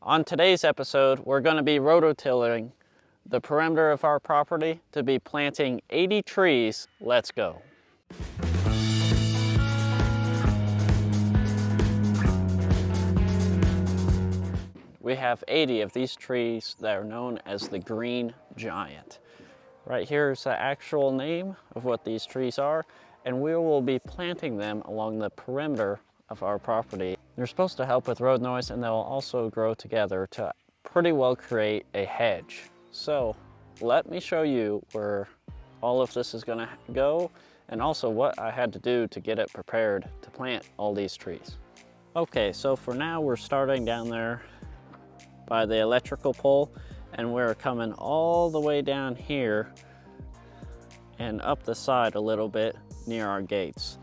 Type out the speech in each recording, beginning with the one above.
On today's episode, we're going to be rototilling the perimeter of our property to be planting 80 trees. Let's go. We have 80 of these trees that are known as the green giant. Right here is the actual name of what these trees are, and we will be planting them along the perimeter of our property. They're supposed to help with road noise, and they'll also grow together to pretty well create a hedge. So let me show you where all of this is going to go, and also what I had to do to get it prepared to plant all these trees. Okay, so for now we're starting down there by the electrical pole, and we're coming all the way down here and up the side a little bit near our gates.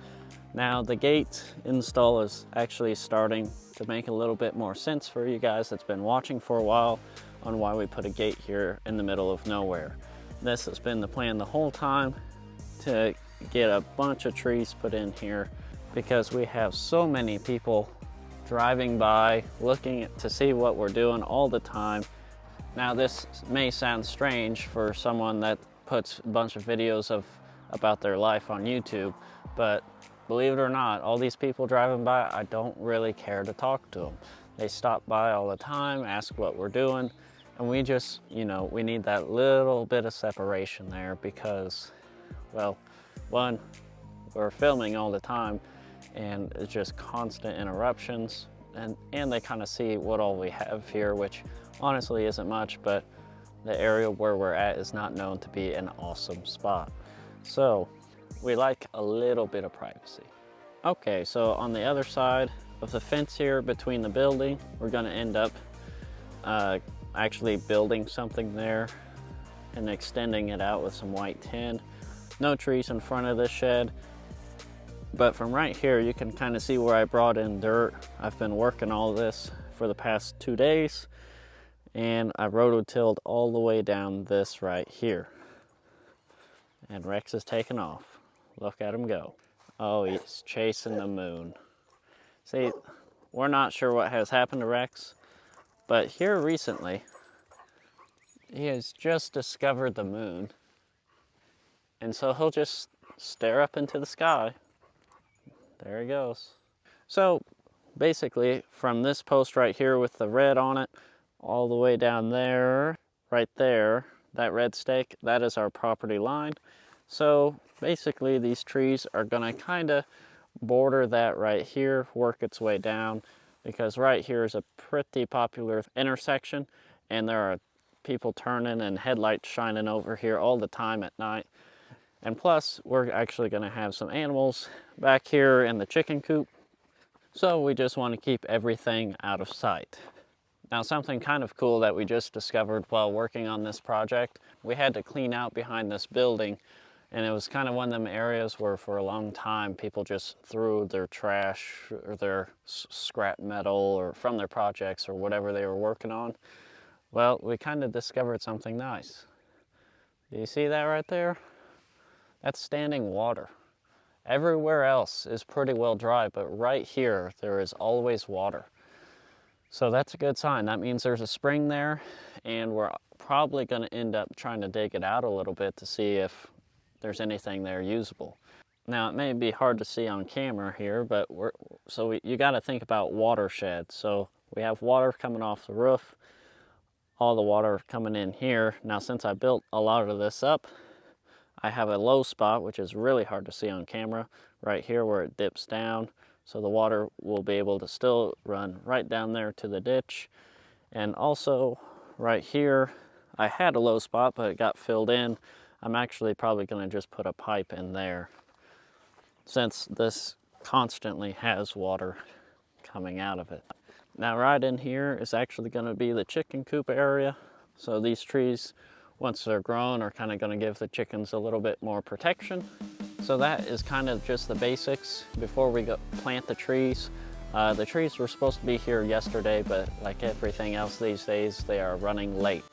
Now the gate install is actually starting to make a little bit more sense for you guys that's been watching for a while on why we put a gate here in the middle of nowhere. This has been the plan the whole time, to get a bunch of trees put in here, because we have so many people driving by, looking to see what we're doing all the time. Now this may sound strange for someone that puts a bunch of videos about their life on YouTube, but believe it or not, all these people driving by, I don't really care to talk to them. They stop by all the time, ask what we're doing, and we just, we need that little bit of separation there because, well, one, we're filming all the time, and it's just constant interruptions, and they kind of see what all we have here, which honestly isn't much, but the area where we're at is not known to be an awesome spot. So we like a little bit of privacy. Okay, so on the other side of the fence here between the building, we're going to end up actually building something there and extending it out with some white tin. No trees in front of this shed. But from right here, you can kind of see where I brought in dirt. I've been working all this for the past 2 days, and I rototilled all the way down this right here. And Rex is taking off. Look at him go. Oh, he's chasing the moon. See, we're not sure what has happened to Rex, but here recently, he has just discovered the moon. And so he'll just stare up into the sky. There he goes. So basically from this post right here with the red on it, all the way down there, right there, that red stake, that is our property line. So basically these trees are gonna kind of border that right here, work its way down, because right here is a pretty popular intersection, and there are people turning and headlights shining over here all the time at night. And plus, we're actually going to have some animals back here in the chicken coop. So we just want to keep everything out of sight. Now, something kind of cool that we just discovered while working on this project, we had to clean out behind this building. And it was kind of one of them areas where for a long time, people just threw their trash or their scrap metal or from their projects or whatever they were working on. Well, we kind of discovered something nice. Do you see that right there? That's standing water. Everywhere else is pretty well dry, but right here, there is always water. So that's a good sign. That means there's a spring there, and we're probably gonna end up trying to dig it out a little bit to see if there's anything there usable. Now, it may be hard to see on camera here, but you gotta think about watershed. So we have water coming off the roof, all the water coming in here. Now, since I built a lot of this up, I have a low spot, which is really hard to see on camera, right here where it dips down. So the water will be able to still run right down there to the ditch. And also right here, I had a low spot, but it got filled in. I'm actually probably gonna just put a pipe in there, since this constantly has water coming out of it. Now right in here is actually gonna be the chicken coop area. So these trees, once they're grown, are kind of going to give the chickens a little bit more protection. So that is kind of just the basics before we plant the trees. The trees were supposed to be here yesterday, but like everything else these days, they are running late.